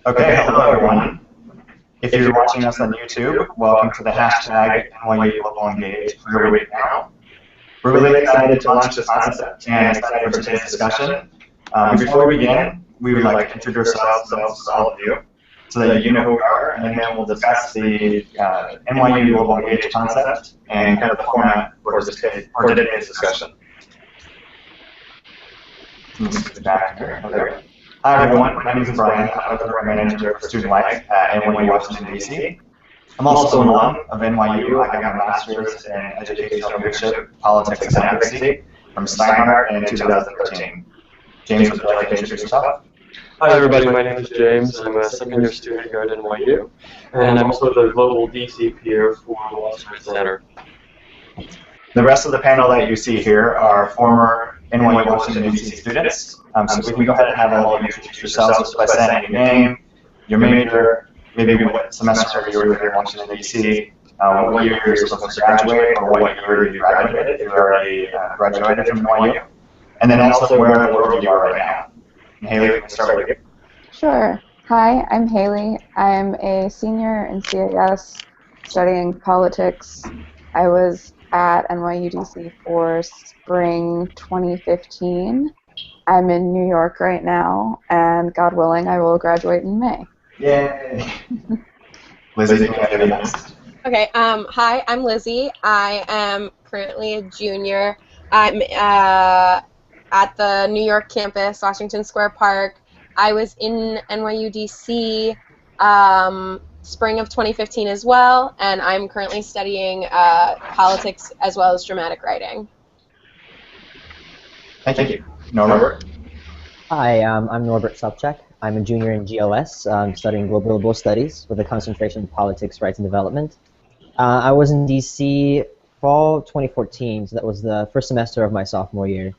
Okay, hello everyone. If you're watching us on YouTube, welcome to the hashtag NYU Global Engage for your week now. We're really excited to launch this concept and excited for today's discussion. Before we begin, we would like to introduce ourselves to all of you so that you know who we are, and then we'll discuss the NYU Global Engage concept and kind of the format for today's discussion. Let's get back here. Okay. Hi everyone, my name is Brian. I'm the program manager for Student Life at NYU Washington, D.C. I'm also an alum of NYU. I got my master's in educational leadership, politics, and advocacy from Steinhardt in 2013. James, would you like to introduce yourself? Hi everybody, my name is James. I'm a second-year student here at NYU, and I'm also the global DC peer for the Wall Street Center. The rest of the panel that you see here are former NYU Washington, D.C. students. So we can go ahead and have all of you introduce yourselves just by saying your name, your major, maybe what semester you were here in Washington, D.C., what year you're supposed to graduate, or what year you graduated, if you already graduated from NYU, and then also where in the world you are right now. And Haley, we can start with you. Sure. Hi, I'm Haley. I'm a senior in CAS studying politics. I was at NYU DC for spring 2015. I'm in New York right now, and God willing, I will graduate in May. Yay! Lizzie, can you be next? Okay, hi, I'm Lizzie. I am currently a junior. I'm at the New York campus, Washington Square Park. I was in NYU DC spring of 2015 as well, and I'm currently studying politics as well as dramatic writing. Thank you. Norbert? Hi, I'm Norbert Sobczak. I'm a junior in GLS, studying global studies with a concentration in politics, rights, and development. I was in DC fall 2014, so that was the first semester of my sophomore year.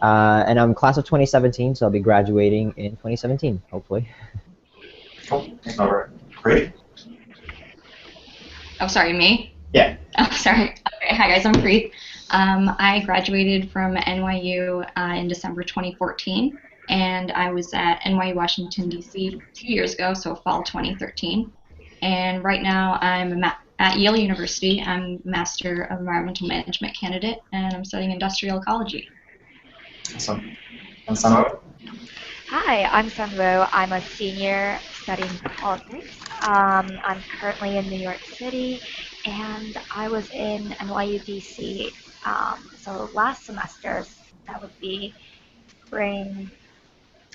And I'm class of 2017, so I'll be graduating in 2017, hopefully. Cool. Thanks, Norbert. Great. Oh, sorry, me? Yeah. Oh, sorry. Okay, hi guys, I'm Preet. I graduated from NYU in December 2014, and I was at NYU Washington, D.C. 2 years ago, so fall 2013. And right now I'm at Yale University. I'm Master of Environmental Management candidate, and I'm studying industrial ecology. Awesome. And Sunro? Hi, I'm Sunro. I'm a senior studying politics. I'm currently in New York City, and I was in NYU DC. So last semester, that would be spring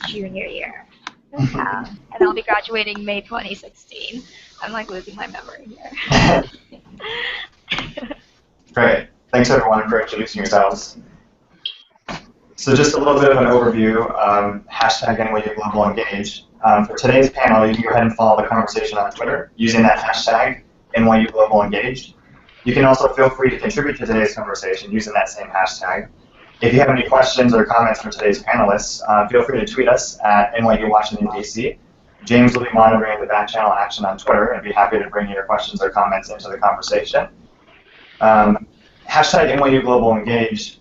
junior year. And I'll be graduating May 2016. I'm like losing my memory here. Great. Thanks everyone for introducing yourselves. So just a little bit of an overview, hashtag NYU Global Engage. For today's panel, you can go ahead and follow the conversation on Twitter using that hashtag NYU Global Engage. You can also feel free to contribute to today's conversation using that same hashtag. If you have any questions or comments for today's panelists, feel free to tweet us at NYU Washington, D.C. James will be monitoring the back channel action on Twitter and be happy to bring your questions or comments into the conversation. Hashtag NYU Global Engage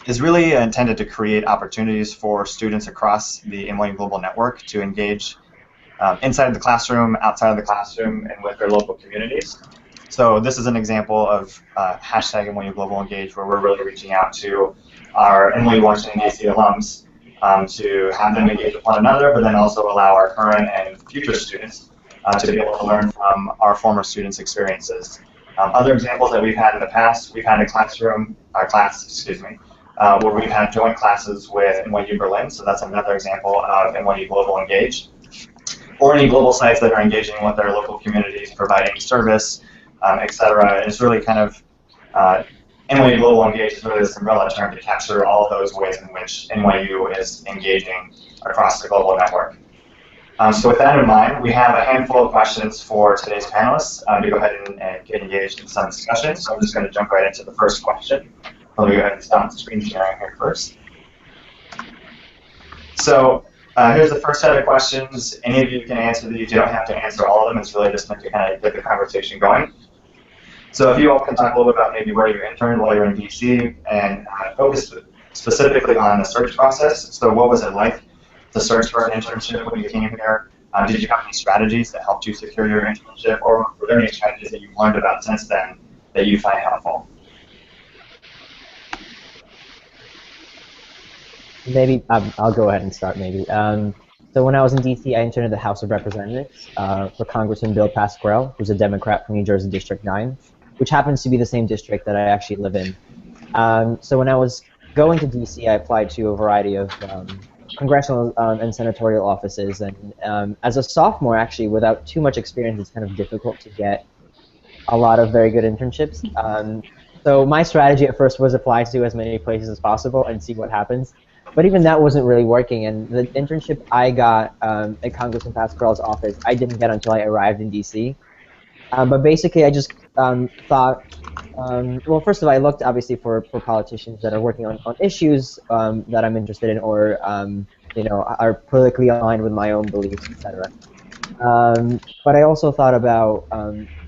is really intended to create opportunities for students across the NYU Global Network to engage inside the classroom, outside of the classroom, and with their local communities. So this is an example of hashtag NYU Global Engage, where we're really reaching out to our NYU Washington, D.C. alums to have them engage with one another, but then also allow our current and future students to be able to learn from our former students' experiences. Other examples that we've had in the past, we've had a class, where we've had joint classes with NYU Berlin, so that's another example of NYU Global Engage. Or any global sites that are engaging with their local communities, providing service, etc. And it's really kind of, NYU Global Engage is really this umbrella term to capture all those ways in which NYU is engaging across the global network. So with that in mind, we have a handful of questions for today's panelists to go ahead and get engaged in some discussion. So I'm just going to jump right into the first question. Let me go ahead and stop screen sharing here first. So here's the first set of questions. Any of you can answer these. You don't have to answer all of them. It's really just meant to kind of get the conversation going. So if you all can talk a little bit about maybe where you interned while you're in DC and focus specifically on the search process. So what was it like to search for an internship when you came here? Did you have any strategies that helped you secure your internship, or were there any strategies that you've learned about since then that you find helpful? Maybe I'll go ahead and start. Maybe. So when I was in D.C., I interned at the House of Representatives for Congressman Bill Pascrell, who's a Democrat from New Jersey District 9, which happens to be the same district that I actually live in. So when I was going to D.C., I applied to a variety of congressional and senatorial offices, and as a sophomore, actually, without too much experience, it's kind of difficult to get a lot of very good internships. So my strategy at first was apply to as many places as possible and see what happens. But even that wasn't really working, and the internship I got at Congressman Pascrell's office, I didn't get until I arrived in D.C. But basically, I just thought, well, first of all, I looked obviously for politicians that are working on issues that I'm interested in, or you know, are politically aligned with my own beliefs, etc. But I also thought about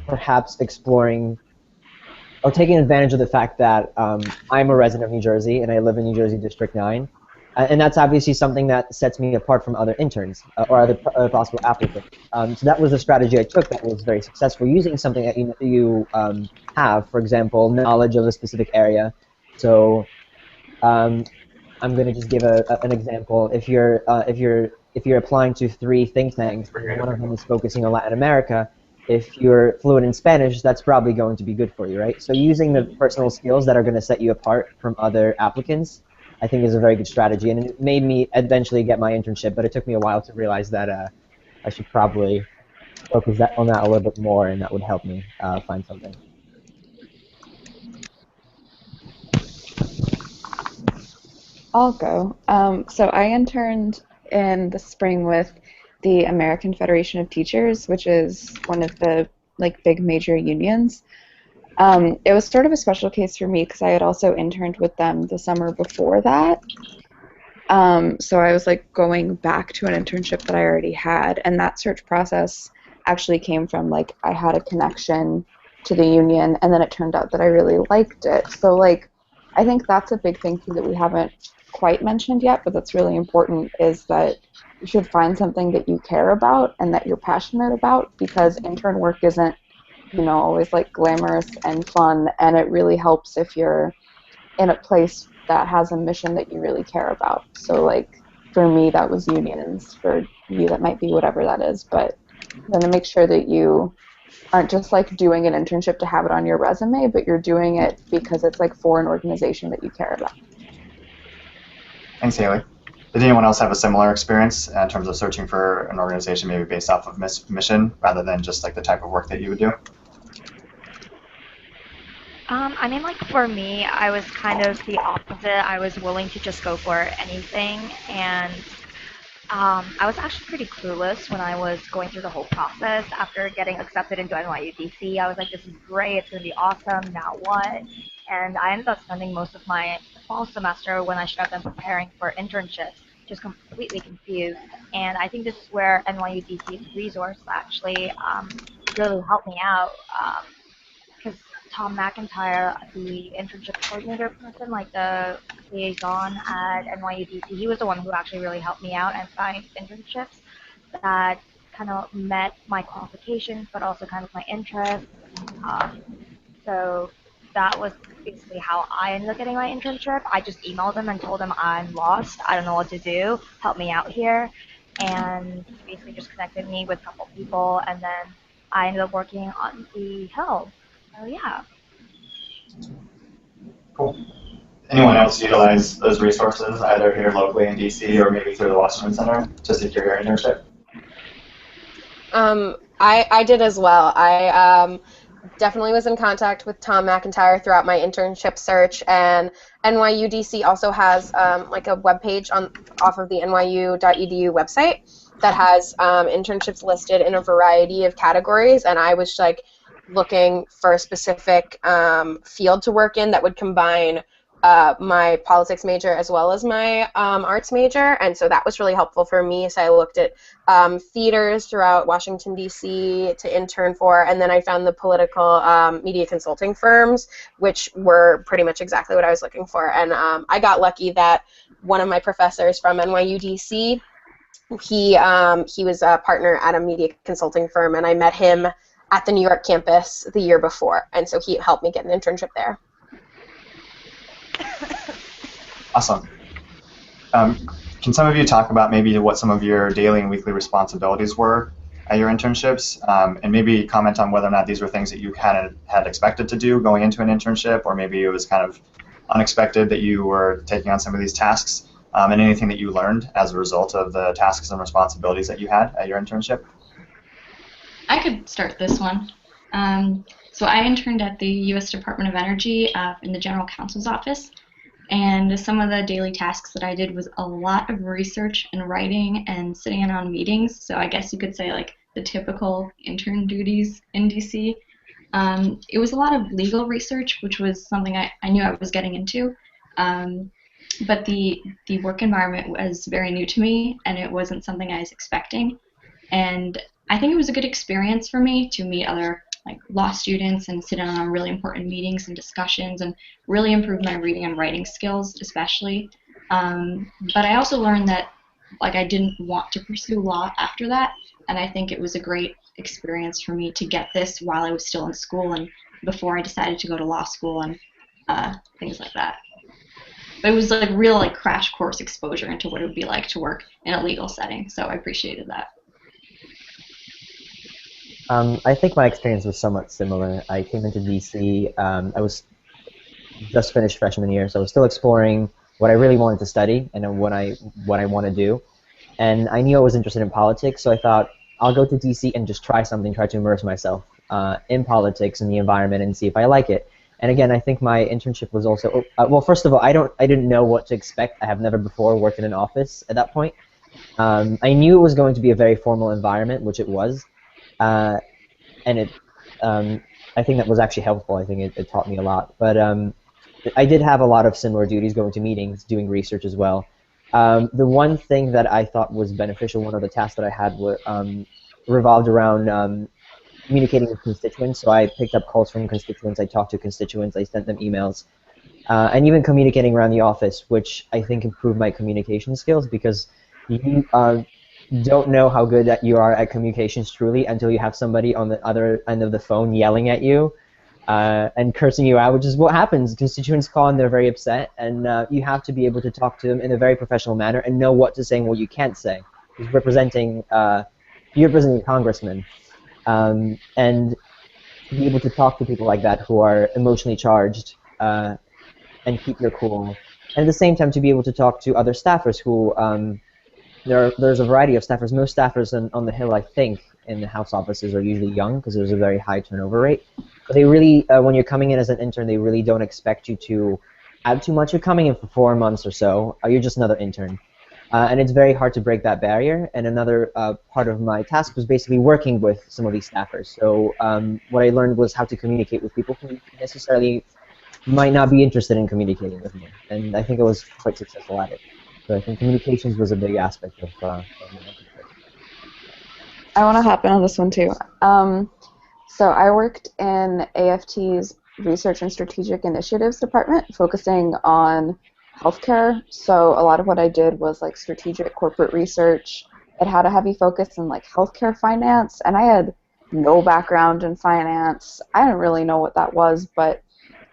perhaps exploring or taking advantage of the fact that I'm a resident of New Jersey and I live in New Jersey District 9. And that's obviously something that sets me apart from other interns or other possible applicants. So that was a strategy I took that was very successful, using something that you have, for example, knowledge of a specific area. So I'm going to just give an example. If you're applying to 3 think tanks, and one of them is focusing on Latin America, if you're fluent in Spanish, that's probably going to be good for you, right? So using the personal skills that are going to set you apart from other applicants, I think, is a very good strategy, and it made me eventually get my internship. But it took me a while to realize that I should probably focus on that a little bit more, and that would help me find something. I'll go. So I interned in the spring with the American Federation of Teachers, which is one of the big major unions. It was sort of a special case for me because I had also interned with them the summer before that. So I was going back to an internship that I already had, and that search process actually came from I had a connection to the union, and then it turned out that I really liked it. So I think that's a big thing too that we haven't quite mentioned yet, but that's really important, is that you should find something that you care about and that you're passionate about, because intern work isn't always glamorous and fun, and it really helps if you're in a place that has a mission that you really care about. So for me, that was unions. For you, that might be whatever that is, but then to make sure that you aren't just doing an internship to have it on your resume, but you're doing it because it's for an organization that you care about. Thanks, Haley. Did anyone else have a similar experience in terms of searching for an organization maybe based off of mission rather than just the type of work that you would do? I mean, for me, I was kind of the opposite. I was willing to just go for anything, and I was actually pretty clueless when I was going through the whole process. After getting accepted into NYU DC, I was like, this is great, it's going to be awesome, now what? And I ended up spending most of my fall semester, when I should have been preparing for internships, just completely confused. And I think this is where NYU DC's resource actually really helped me out. Because Tom McIntyre, the internship coordinator person, the liaison at NYU DC, he was the one who actually really helped me out and find internships that kind of met my qualifications, but also kind of my interests. So that was basically how I ended up getting my internship. I just emailed them and told them I'm lost, I don't know what to do, help me out here. And basically just connected me with a couple people, and then I ended up working on the Hill. So yeah. Cool. Anyone else utilize those resources either here locally in DC or maybe through the Washington Center to secure your internship? I did as well. I definitely was in contact with Tom McIntyre throughout my internship search, and NYU DC also has a webpage off of the nyu.edu website that has internships listed in a variety of categories, and I was looking for a specific field to work in that would combine my politics major as well as my arts major, and so that was really helpful for me. So I looked at theaters throughout Washington, D.C. to intern for, and then I found the political media consulting firms, which were pretty much exactly what I was looking for. And I got lucky that one of my professors from NYU DC He was a partner at a media consulting firm, and I met him at the New York campus the year before, and so he helped me get an internship there. Awesome. Can some of you talk about maybe what some of your daily and weekly responsibilities were at your internships, and maybe comment on whether or not these were things that you had expected to do going into an internship, or maybe it was kind of unexpected that you were taking on some of these tasks, and anything that you learned as a result of the tasks and responsibilities that you had at your internship? I could start this one. So I interned at the U.S. Department of Energy in the General Counsel's office, and some of the daily tasks that I did was a lot of research and writing and sitting in on meetings. So I guess you could say like the typical intern duties in DC. It was a lot of legal research, which was something I knew I was getting into. But the work environment was very new to me, and it wasn't something I was expecting. And I think it was a good experience for me to meet other like law students and sit in on really important meetings and discussions and really improve my reading and writing skills especially. But I also learned that like I didn't want to pursue law after that, and I think it was a great experience for me to get this while I was still in school and before I decided to go to law school and things like that. But it was like real like crash course exposure into what it would be like to work in a legal setting, so I appreciated that. I think my experience was somewhat similar. I came into DC. I was just finished freshman year, so I was still exploring what I really wanted to study and what I want to do. And I knew I was interested in politics, so I thought I'll go to DC and just try something, try to immerse myself in politics and the environment and see if I like it. And again, I think my internship was also well. First of all, I didn't know what to expect. I have never before worked in an office at that point. I knew it was going to be a very formal environment, which it was. And I think that was actually helpful. I think it taught me a lot. But I did have a lot of similar duties, going to meetings, doing research as well. The one thing that I thought was beneficial, one of the tasks that I had revolved around communicating with constituents. So I picked up calls from constituents, I talked to constituents, I sent them emails, and even communicating around the office, which I think improved my communication skills because you don't know how good that you are at communications truly until you have somebody on the other end of the phone yelling at you and cursing you out, which is what happens. Constituents call and they're very upset, and you have to be able to talk to them in a very professional manner and know what to say and what you can't say. You're representing a congressman, and to be able to talk to people like that who are emotionally charged and keep your cool, and at the same time to be able to talk to other staffers who there's a variety of staffers. Most staffers on the Hill, I think, in the House offices are usually young because there's a very high turnover rate. But they really, when you're coming in as an intern, they really don't expect you to add too much. You're coming in for 4 months or so. You're just another intern. And it's very hard to break that barrier. And another part of my task was basically working with some of these staffers. So what I learned was how to communicate with people who necessarily might not be interested in communicating with me. And I think I was quite successful at it. So I think communications was a big aspect of my internship. I want to hop in on this one too. So I worked in AFT's Research and Strategic Initiatives department, focusing on healthcare. So a lot of what I did was like strategic corporate research. It had a heavy focus in like healthcare finance, and I had no background in finance. I didn't really know what that was, but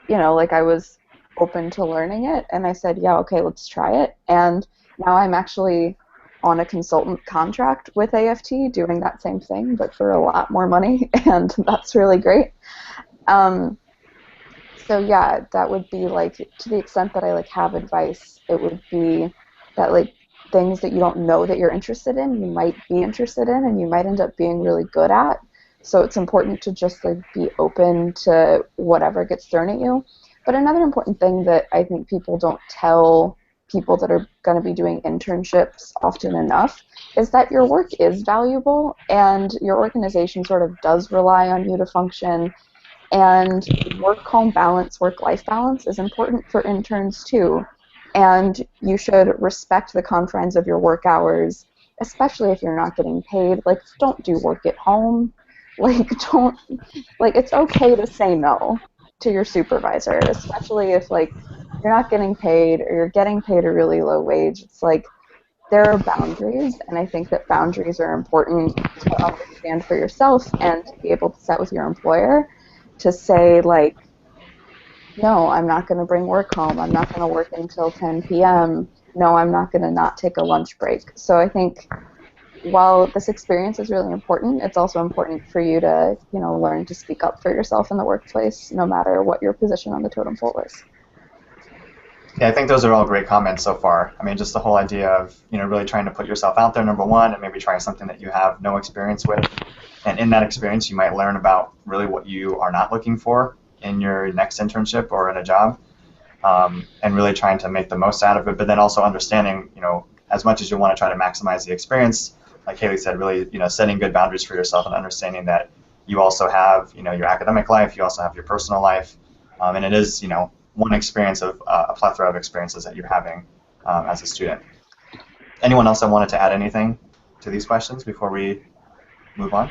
you know, like I was open to learning it, and I said, yeah, okay, let's try it. And now I'm actually on a consultant contract with AFT doing that same thing, but for a lot more money, and that's really great. So yeah, that would be like, to the extent that I like have advice, it would be that like things that you don't know that you're interested in, you might be interested in, and you might end up being really good at. So it's important to just like be open to whatever gets thrown at you. But another important thing that I think people don't tell people that are going to be doing internships often enough is that your work is valuable and your organization sort of does rely on you to function. And work-home balance, work-life balance is important for interns too. And you should respect the confines of your work hours, especially if you're not getting paid. Like, don't do work at home. Like, don't, like, it's okay to say no to your supervisor, especially if like you're not getting paid or you're getting paid a really low wage. It's like there are boundaries, and I think that boundaries are important to understand for yourself and to be able to set with your employer to say, like, no, I'm not going to bring work home. I'm not going to work until 10 p.m. No, I'm not going to not take a lunch break. So I think while this experience is really important, it's also important for you to, learn to speak up for yourself in the workplace, no matter what your position on the totem pole is. Yeah, I think those are all great comments so far. I mean, just the whole idea of, really trying to put yourself out there, number one, and maybe trying something that you have no experience with. And in that experience, you might learn about really what you are not looking for in your next internship or in a job, and really trying to make the most out of it. But then also understanding, as much as you want to try to maximize the experience, like Haley said, really, setting good boundaries for yourself and understanding that you also have, your academic life, you also have your personal life, and it is, one experience of a plethora of experiences that you're having as a student. Anyone else that wanted to add anything to these questions before we move on?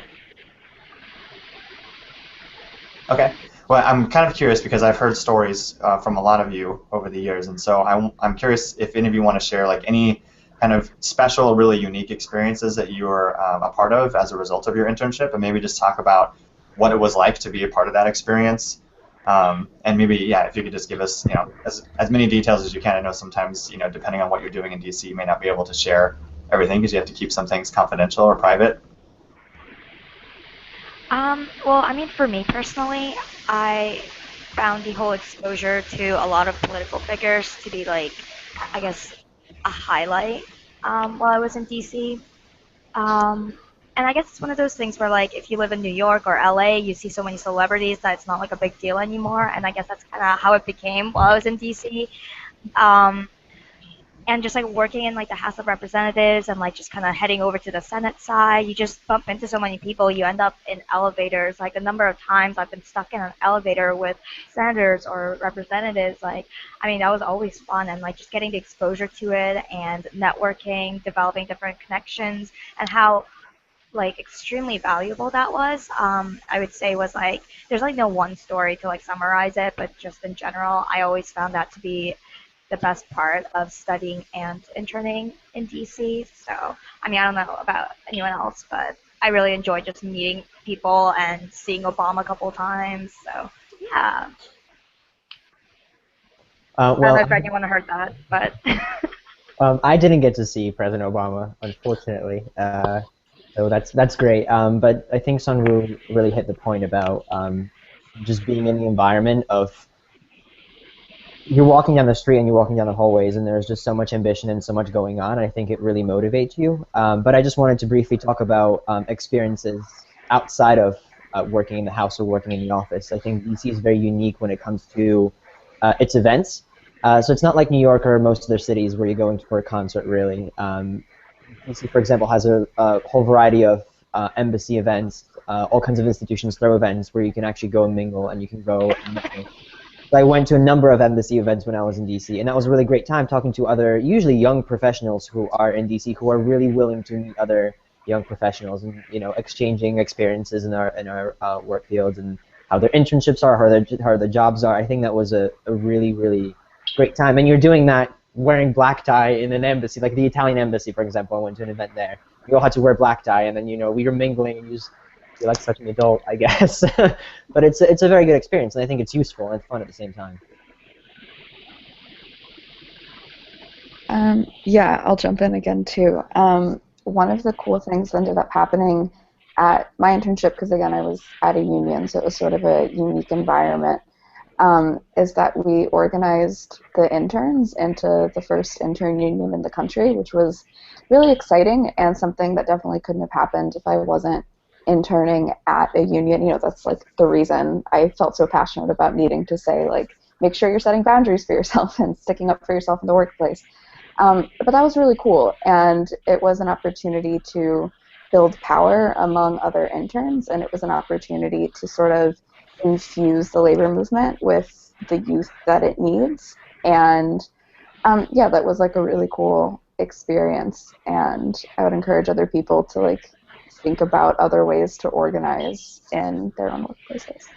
Okay. Well, I'm kind of curious because I've heard stories from a lot of you over the years, and so I'm curious if any of you want to share like any kind of special, really unique experiences that you were a part of as a result of your internship, and maybe just talk about what it was like to be a part of that experience. And maybe, yeah, if you could just give us, as many details as you can. I know sometimes, depending on what you're doing in DC, you may not be able to share everything because you have to keep some things confidential or private. Well, I mean, for me personally, I found the whole exposure to a lot of political figures to be like, I guess, a highlight while I was in DC. Um, and I guess it's one of those things where, like, if you live in New York or LA, you see so many celebrities that it's not like a big deal anymore. And I guess that's kind of how it became while I was in DC. And just like working in like the House of Representatives and like just kind of heading over to the Senate side, you just bump into so many people. You end up in elevators. Like the number of times I've been stuck in an elevator with senators or representatives, like, I mean, that was always fun. And like just getting the exposure to it and networking, developing different connections, and how like extremely valuable that was. I would say was like there's like no one story to like summarize it, but just in general, I always found that to be the best part of studying and interning in DC. So, I mean, I don't know about anyone else, but I really enjoyed just meeting people and seeing Obama a couple of times. So, yeah. I don't know if anyone heard that, but. I didn't get to see President Obama, unfortunately. So that's great. But I think Sunwoo really hit the point about just being in the environment of you're walking down the street and you're walking down the hallways and there's just so much ambition and so much going on. I think it really motivates you. But I just wanted to briefly talk about experiences outside of working in the House or working in the office. I think DC is very unique when it comes to its events. So it's not like New York or most other cities where you're going for a concert, really. DC, for example, has a whole variety of embassy events, all kinds of institutions throw events where you can actually go and mingle and you can go and mingle. I went to a number of embassy events when I was in DC, and that was a really great time talking to other, usually young professionals who are in DC, who are really willing to meet other young professionals and exchanging experiences in our work fields and how their internships are, how their jobs are. I think that was a really, really great time. And you're doing that wearing black tie in an embassy, like the Italian embassy, for example. I went to an event there. We all had to wear black tie, and then we were mingling and you're like such an adult, I guess. But it's a very good experience, and I think it's useful and fun at the same time. Yeah, I'll jump in again too. One of the cool things that ended up happening at my internship, because again I was at a union, so it was sort of a unique environment, is that we organized the interns into the first intern union in the country, which was really exciting and something that definitely couldn't have happened if I wasn't interning at a union. That's like the reason I felt so passionate about needing to say, like, make sure you're setting boundaries for yourself and sticking up for yourself in the workplace. But that was really cool, and it was an opportunity to build power among other interns, and it was an opportunity to sort of infuse the labor movement with the youth that it needs. And yeah, that was like a really cool experience, and I would encourage other people to like think about other ways to organize in their own workplaces.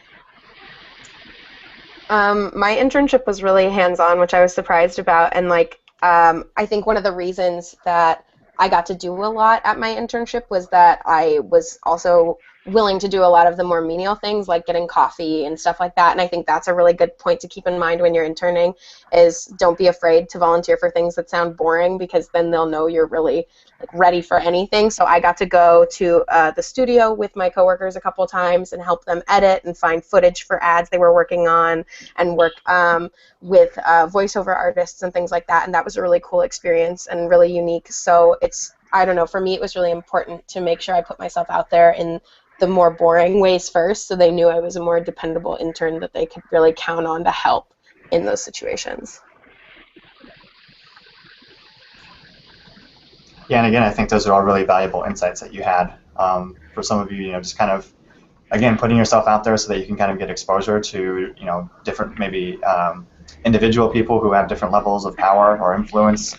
My internship was really hands-on, which I was surprised about, and like I think one of the reasons that I got to do a lot at my internship was that I was also willing to do a lot of the more menial things like getting coffee and stuff like that. And I think that's a really good point to keep in mind when you're interning is don't be afraid to volunteer for things that sound boring, because then they'll know you're really like ready for anything. So I got to go to the studio with my coworkers a couple of times and help them edit and find footage for ads they were working on, and work with voiceover artists and things like that. And that was a really cool experience and really unique. So I don't know, for me it was really important to make sure I put myself out there in the more boring ways first, so they knew I was a more dependable intern that they could really count on to help in those situations. Yeah, and again, I think those are all really valuable insights that you had. For some of you, just kind of, again, putting yourself out there so that you can kind of get exposure to, different maybe individual people who have different levels of power or influence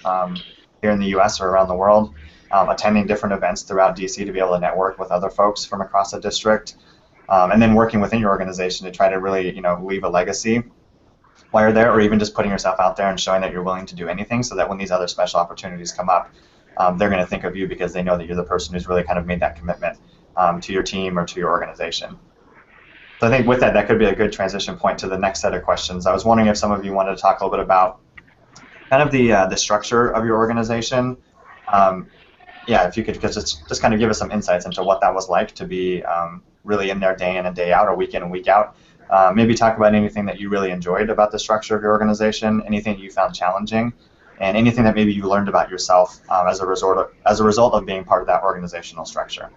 here in the U.S. or around the world. Attending different events throughout DC to be able to network with other folks from across the district, and then working within your organization to try to really, leave a legacy while you're there, or even just putting yourself out there and showing that you're willing to do anything, so that when these other special opportunities come up, they're going to think of you because they know that you're the person who's really kind of made that commitment to your team or to your organization. So I think with that, that could be a good transition point to the next set of questions. I was wondering if some of you wanted to talk a little bit about kind of the structure of your organization. Yeah, if you could just kind of give us some insights into what that was like to be really in there day in and day out, or week in and week out. Maybe talk about anything that you really enjoyed about the structure of your organization, anything you found challenging, and anything that maybe you learned about yourself as a result of being part of that organizational structure.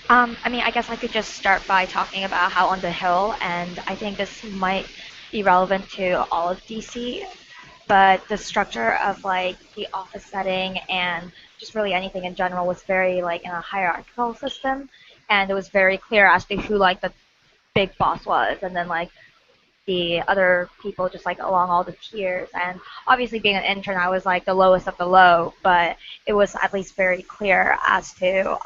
I guess I could just start by talking about how on the Hill, and I think this might be relevant to all of DC, but the structure of like the office setting and just really anything in general was very like in a hierarchical system, and it was very clear as to who like the big boss was, and then like the other people just like along all the tiers. And obviously being an intern, I was like the lowest of the low, but it was at least very clear as to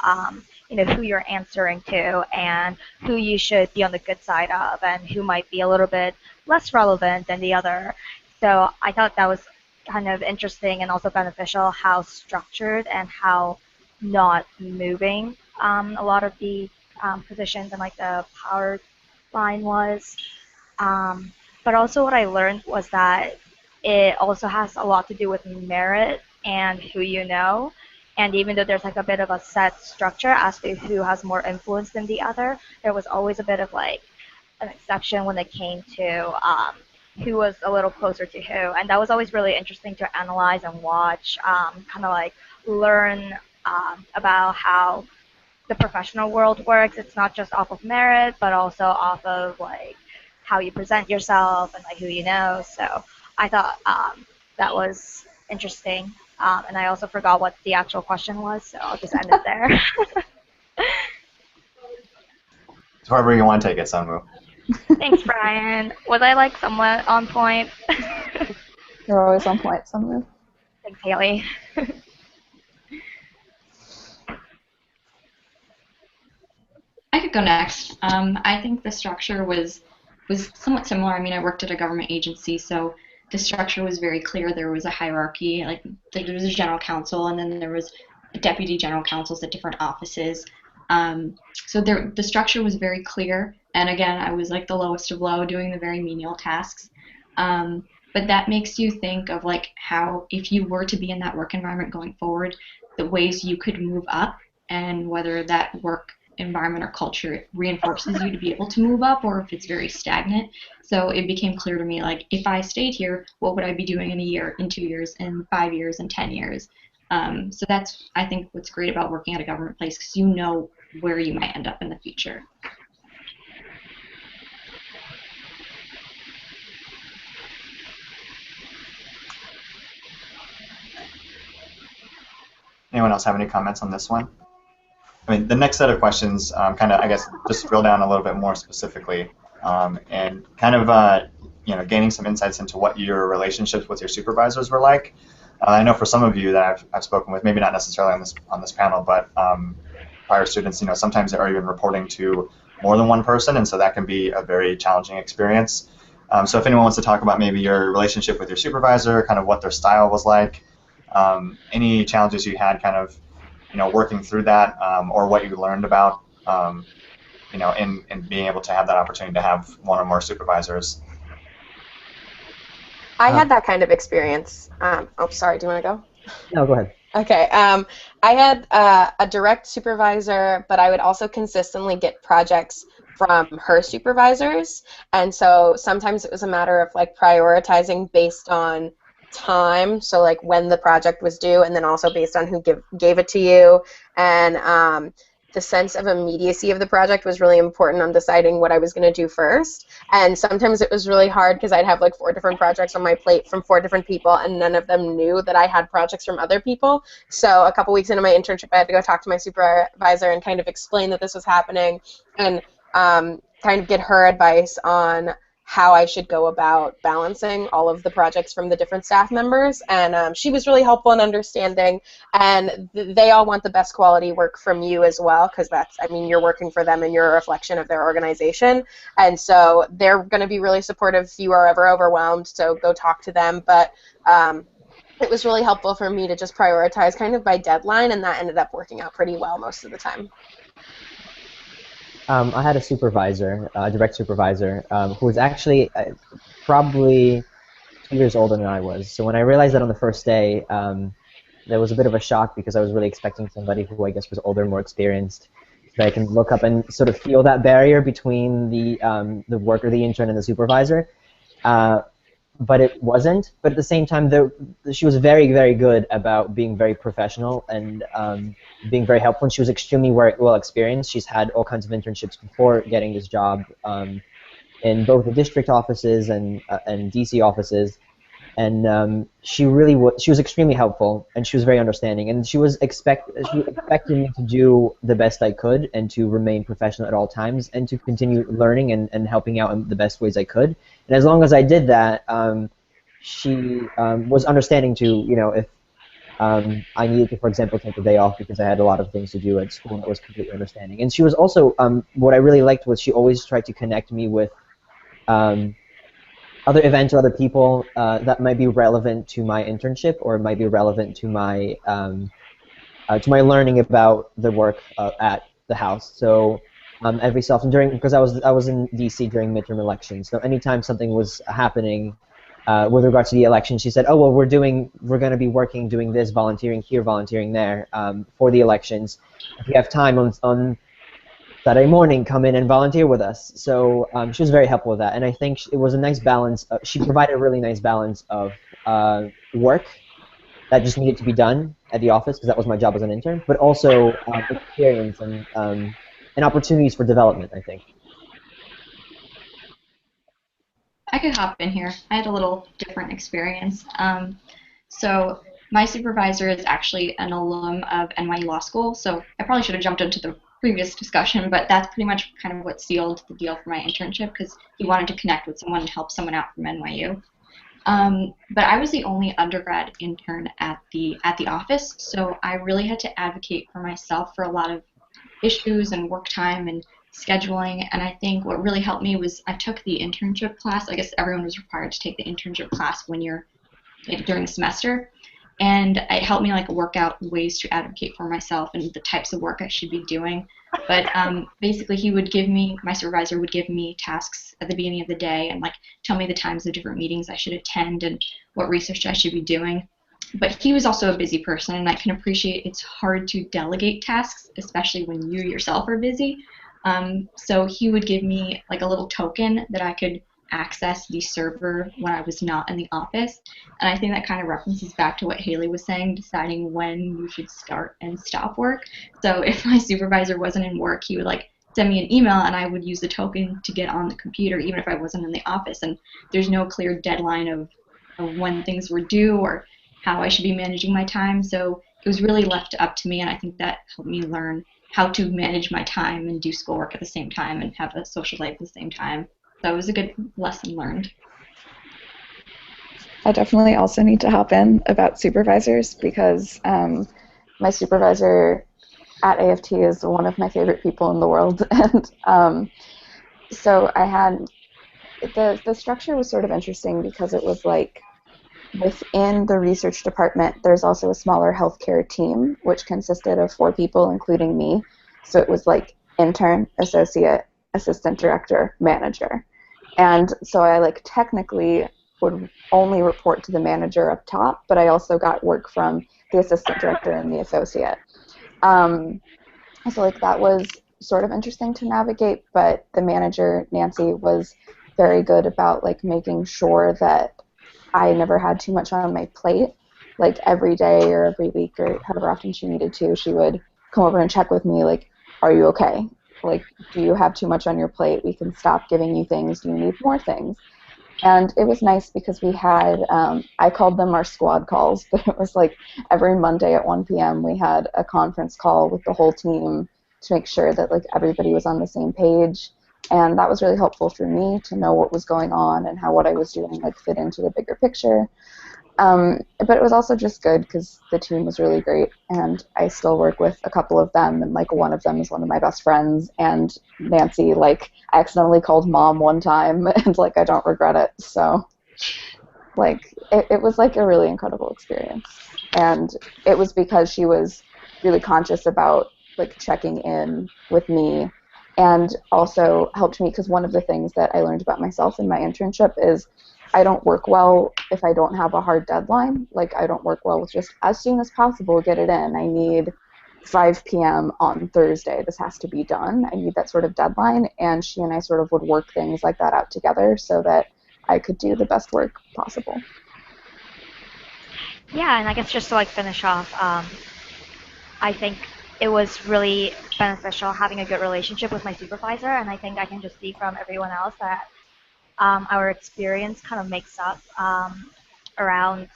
who you're answering to and who you should be on the good side of and who might be a little bit less relevant than the other. So I thought that was kind of interesting and also beneficial how structured and how not moving a lot of the positions and like the power line was. But also what I learned was that it also has a lot to do with merit and who you know. And even though there's like a bit of a set structure as to who has more influence than the other, there was always a bit of like an exception when it came to who was a little closer to who. And that was always really interesting to analyze and watch, kind of like learn about how the professional world works. It's not just off of merit, but also off of like how you present yourself and like who you know. So I thought that was interesting. And I also forgot what the actual question was, so I'll just end it there. However you want to take it, Sunwoo. Thanks, Brian. Was I like somewhat on point? You're always on point, Sunwoo. Thanks, Haley. I could go next. I think the structure was somewhat similar. I mean, I worked at a government agency, so the structure was very clear. There was a hierarchy, like there was a general counsel, and then there was deputy general counsels at different offices. So the structure was very clear. And again, I was like the lowest of low, doing the very menial tasks. But that makes you think of like how, if you were to be in that work environment going forward, the ways you could move up, and whether that work environment or culture reinforces you to be able to move up, or if it's very stagnant. So it became clear to me, like, if I stayed here, what would I be doing in a year, in 2 years, in 5 years, in 10 years? So that's, I think, what's great about working at a government place, because you know where you might end up in the future. Anyone else have any comments on this one? I mean, the next set of questions kind of, I guess, just drill down a little bit more specifically, and kind of, gaining some insights into what your relationships with your supervisors were like. I know for some of you that I've spoken with, maybe not necessarily on this panel, but prior students, sometimes they are even reporting to more than one person, and so that can be a very challenging experience. So if anyone wants to talk about maybe your relationship with your supervisor, kind of what their style was like, any challenges you had kind of, working through that, or what you learned about, in being able to have that opportunity to have one or more supervisors. I had that kind of experience. Oh, sorry, do you want to go? No, go ahead. Okay. I had a direct supervisor, but I would also consistently get projects from her supervisors, and so sometimes it was a matter of like prioritizing based on time, so like when the project was due, and then also based on who gave it to you, and the sense of immediacy of the project was really important on deciding what I was going to do first. And sometimes it was really hard because I'd have like 4 different projects on my plate from 4 different people, and none of them knew that I had projects from other people. So a couple weeks into my internship, I had to go talk to my supervisor and kind of explain that this was happening, and kind of get her advice on how I should go about balancing all of the projects from the different staff members. And she was really helpful and understanding, and they all want the best quality work from you as well, because you're working for them and you're a reflection of their organization. And so they're going to be really supportive if you are ever overwhelmed, so go talk to them. But it was really helpful for me to just prioritize kind of by deadline, and that ended up working out pretty well most of the time. I had a supervisor, a direct supervisor, who was actually probably 2 years older than I was. So when I realized that on the first day, there was a bit of a shock because I was really expecting somebody who I guess was older, more experienced, so that I can look up and sort of feel that barrier between the worker, the intern, and the supervisor. But it wasn't. But at the same time, she was very, very good about being very professional and being very helpful. And she was extremely well experienced. She's had all kinds of internships before getting this job in both the district offices and DC offices. And she was extremely helpful, and she was very understanding. And she expected me to do the best I could and to remain professional at all times and to continue learning and helping out in the best ways I could. And as long as I did that, she was understanding to, if I needed to, for example, take a day off because I had a lot of things to do at school, and that was completely understanding. And she was also, what I really liked was she always tried to connect me with other events or other people that might be relevant to my internship or might be relevant to my learning about the work at the house. So every so often because I was in DC during midterm elections, so anytime something was happening with regards to the election, she said, "Oh well, we're going to be working doing this, volunteering here, volunteering there for the elections. If you have time on Saturday morning, come in and volunteer with us." So she was very helpful with that, and I think it was a nice balance. She provided a really nice balance of work that just needed to be done at the office because that was my job as an intern, but also experience and opportunities for development, I think. I could hop in here. I had a little different experience. So my supervisor is actually an alum of NYU Law School, so I probably should have jumped into the previous discussion, but that's pretty much kind of what sealed the deal for my internship because he wanted to connect with someone and help someone out from NYU. But I was the only undergrad intern at the office, so I really had to advocate for myself for a lot of issues and work time and scheduling. And I think what really helped me was I took the internship class. I guess everyone was required to take the internship class when you're during the semester. And it helped me work out ways to advocate for myself and the types of work I should be doing. But basically, my supervisor would give me tasks at the beginning of the day and tell me the times of different meetings I should attend and what research I should be doing. But he was also a busy person, and I can appreciate it's hard to delegate tasks, especially when you yourself are busy. So he would give me a little token that I could access the server when I was not in the office. And I think that kind of references back to what Haley was saying, deciding when you should start and stop work. So if my supervisor wasn't in work, he would send me an email and I would use the token to get on the computer even if I wasn't in the office. And there's no clear deadline of when things were due or how I should be managing my time. So it was really left up to me, and I think that helped me learn how to manage my time and do schoolwork at the same time and have a social life at the same time. So it was a good lesson learned. I definitely also need to hop in about supervisors because my supervisor at AFT is one of my favorite people in the world. And so I had the structure was sort of interesting because it was like within the research department, there's also a smaller healthcare team, which consisted of 4 people, including me. So it was like intern, associate, assistant director, manager. And so I like technically would only report to the manager up top, but I also got work from the assistant director and the associate. Um, so like that was sort of interesting to navigate, but the manager, Nancy, was very good about like making sure that I never had too much on my plate. Like every day or every week or however often she needed to, she would come over and check with me like, are you okay? Like, do you have too much on your plate? We can stop giving you things. Do you need more things? And it was nice because we had, I called them our squad calls, but it was like every Monday at 1 p.m. we had a conference call with the whole team to make sure that like everybody was on the same page. And that was really helpful for me to know what was going on and how what I was doing like fit into the bigger picture. But it was also just good because the team was really great, and I still work with a couple of them, and like one of them is one of my best friends. And Nancy, like, I accidentally called mom one time, and like I don't regret it. So, like, it was like a really incredible experience, and it was because she was really conscious about like checking in with me, and also helped me because one of the things that I learned about myself in my internship is I don't work well if I don't have a hard deadline. Like, I don't work well with just as soon as possible, get it in. I need 5 p.m. on Thursday. This has to be done. I need that sort of deadline. And she and I sort of would work things like that out together so that I could do the best work possible. Yeah, and I guess just to like finish off, I think it was really beneficial having a good relationship with my supervisor, and I think I can just see from everyone else that our experience kind of makes up around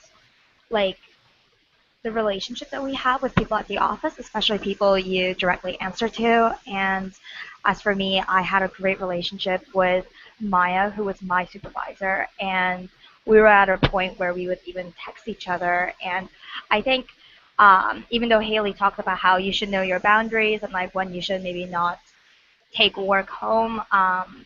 like the relationship that we have with people at the office, especially people you directly answer to. And as for me, I had a great relationship with Maya, who was my supervisor, and we were at a point where we would even text each other. And I think even though Haley talked about how you should know your boundaries and like when you should maybe not take work home,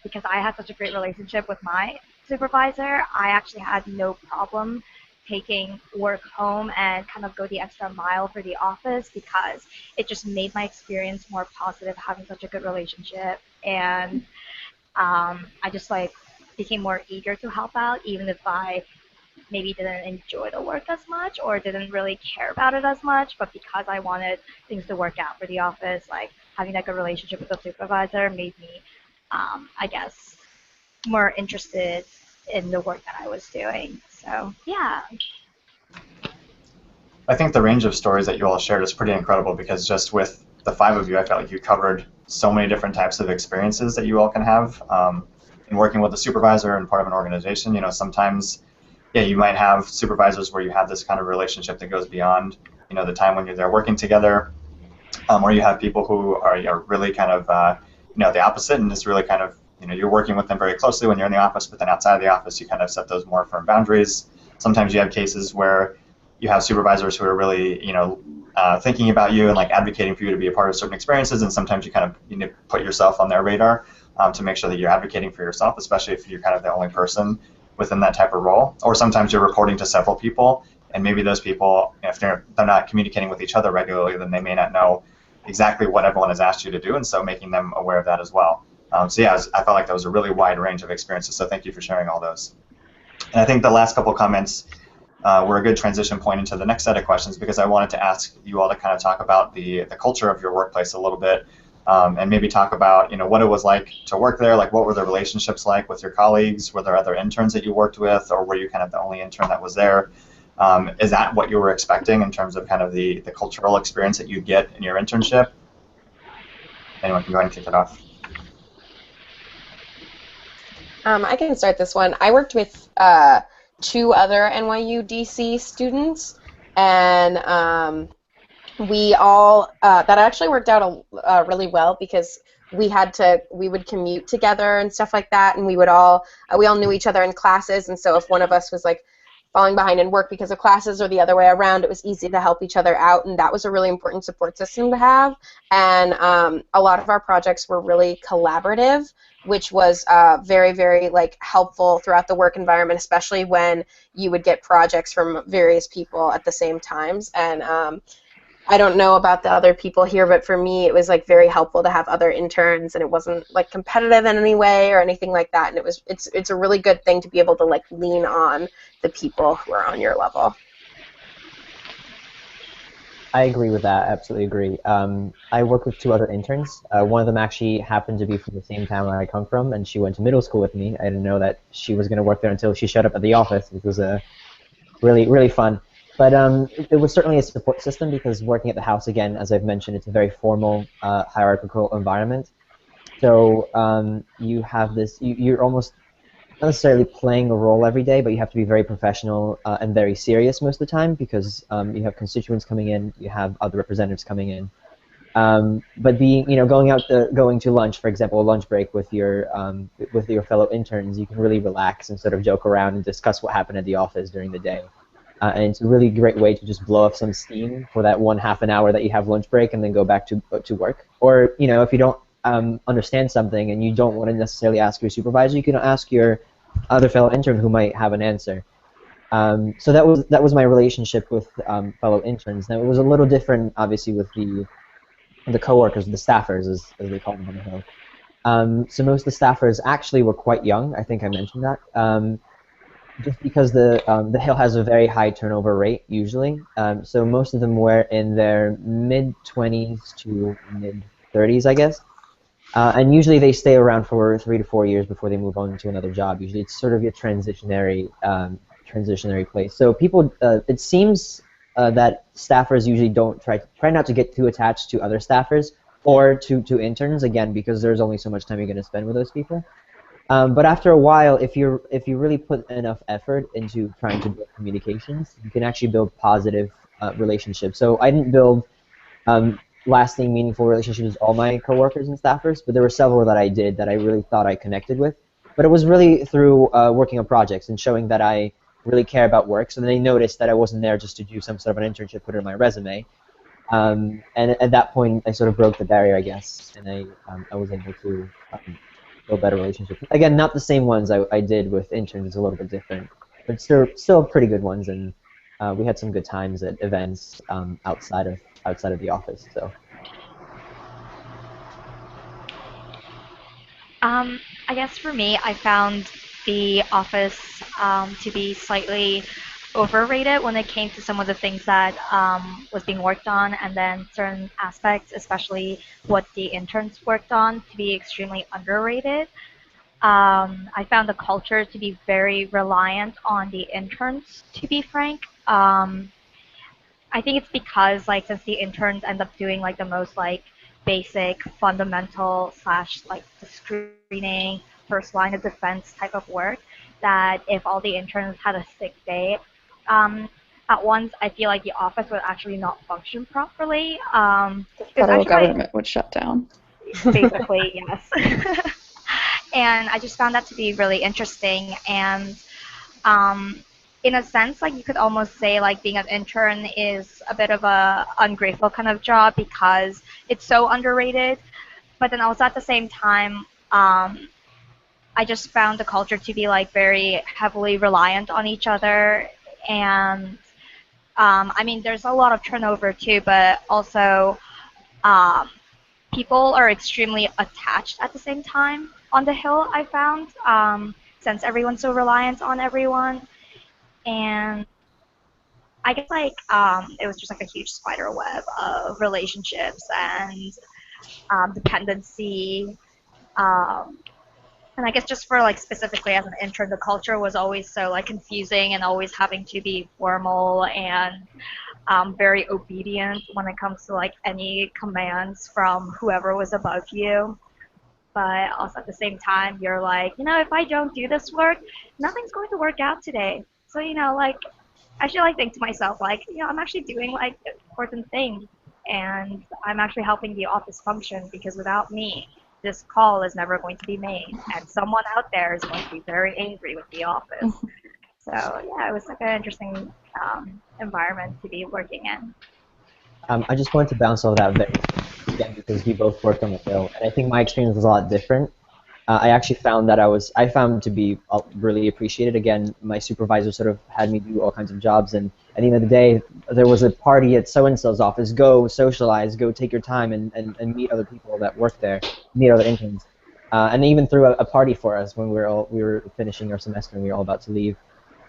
because I had such a great relationship with my supervisor, I actually had no problem taking work home and kind of go the extra mile for the office because it just made my experience more positive having such a good relationship. And I just like became more eager to help out even if I maybe didn't enjoy the work as much or didn't really care about it as much, but because I wanted things to work out for the office, like having like a relationship with the supervisor made me, I guess, more interested in the work that I was doing. So yeah. I think the range of stories that you all shared is pretty incredible because just with the 5 of you, I felt like you covered so many different types of experiences that you all can have in working with a supervisor and part of an organization. You know, sometimes, yeah, you might have supervisors where you have this kind of relationship that goes beyond, you know, the time when you're there working together, or you have people who are really kind of, you know, the opposite, and it's really kind of, you know, you're working with them very closely when you're in the office, but then outside of the office, you kind of set those more firm boundaries. Sometimes you have cases where you have supervisors who are really, you know, thinking about you and like advocating for you to be a part of certain experiences, and sometimes you kind of you know, put yourself on their radar to make sure that you're advocating for yourself, especially if you're kind of the only person within that type of role. Or sometimes you're reporting to several people, and maybe those people, if they're not communicating with each other regularly, then they may not know exactly what everyone has asked you to do, and so making them aware of that as well. So yeah, I felt like that was a really wide range of experiences, so thank you for sharing all those. And I think the last couple comments were a good transition point into the next set of questions, because I wanted to ask you all to kind of talk about the culture of your workplace a little bit, and maybe talk about, you know, what it was like to work there, like what were the relationships like with your colleagues, were there other interns that you worked with, or were you kind of the only intern that was there? Is that what you were expecting in terms of kind of the cultural experience that you get in your internship? Anyone can go ahead and kick it off. I can start this one. I worked with 2 other NYU DC students, and we all that actually worked out really well because we would commute together and stuff like that, and we all knew each other in classes, and so if one of us was like falling behind in work because of classes or the other way around. It was easy to help each other out, and that was a really important support system to have. And a lot of our projects were really collaborative, which was very, very like helpful throughout the work environment, especially when you would get projects from various people at the same times. And I don't know about the other people here, but for me, it was like very helpful to have other interns, and it wasn't like competitive in any way or anything like that. And it's a really good thing to be able to like lean on the people who are on your level. I agree with that. Absolutely agree. I work with two other interns. One of them actually happened to be from the same town where I come from, and she went to middle school with me. I didn't know that she was going to work there until she showed up at the office, which was really, really fun. But it was certainly a support system because working at the house, again, as I've mentioned, it's a very formal, hierarchical environment. So you have this, you're almost not necessarily playing a role every day, but you have to be very professional and very serious most of the time because you have constituents coming in, you have other representatives coming in. But being, going to lunch, for example, a lunch break with your fellow interns, you can really relax and sort of joke around and discuss what happened at the office during the day. And it's a really great way to just blow off some steam for that one half an hour that you have lunch break and then go back to work. Or, if you don't understand something and you don't want to necessarily ask your supervisor, you can ask your other fellow intern who might have an answer. So that was my relationship with fellow interns. Now, it was a little different, obviously, with the coworkers, the staffers, as they call them on the Hill. So most of the staffers actually were quite young. I think I mentioned that. Just because the Hill has a very high turnover rate usually. So most of them were in their mid-20s to mid-30s, I guess. And usually they stay around for 3 to 4 years before they move on to another job. Usually it's sort of a transitionary place. So people, it seems that staffers usually don't try not to get too attached to other staffers or to interns, again, because there's only so much time you're going to spend with those people. But after a while, if you really put enough effort into trying to build communications, you can actually build positive relationships. So I didn't build lasting, meaningful relationships with all my coworkers and staffers, but there were several that I did that I really thought I connected with. But it was really through working on projects and showing that I really care about work. So then they noticed that I wasn't there just to do some sort of an internship, put it in my resume. And at that point, I sort of broke the barrier, I guess, and I was able to build better relationships. Again, not the same ones I did with interns. It's a little bit different, but still pretty good ones. And we had some good times at events outside of the office. So. I guess for me, I found the office to be slightly overrated when it came to some of the things that was being worked on, and then certain aspects, especially what the interns worked on, to be extremely underrated. I found the culture to be very reliant on the interns, to be frank. I think it's because like since the interns end up doing like the most like basic, fundamental slash like the screening, first line of defense type of work, that if all the interns had a sick day, at once I feel like the office would actually not function properly. The federal government would shut down. Basically, yes. And I just found that to be really interesting. And in a sense, like you could almost say like being an intern is a bit of a ungrateful kind of job because it's so underrated. But then also at the same time, I just found the culture to be like very heavily reliant on each other. And I mean, there's a lot of turnover too, but also um, people are extremely attached at the same time on the Hill, I found, since everyone's so reliant on everyone. And I guess like it was just like a huge spider web of relationships and dependency. Um, and I guess just for like specifically as an intern, the culture was always so like confusing and always having to be formal and very obedient when it comes to like any commands from whoever was above you. But also at the same time, you're like, if I don't do this work, nothing's going to work out today. So, like, I should like think to myself, like, I'm actually doing like an important thing, and I'm actually helping the office function because without me, this call is never going to be made, and someone out there is going to be very angry with the office. So yeah, it was like an interesting environment to be working in. I just wanted to bounce off that very again because we both worked on the Hill, and I think my experience was a lot different. I actually found that I found to be really appreciated. Again, my supervisor sort of had me do all kinds of jobs, and at the end of the day, there was a party at so-and-so's office. Go socialize, go take your time and meet other people that work there, meet other interns. And they even threw a party for us when we were finishing our semester and we were all about to leave.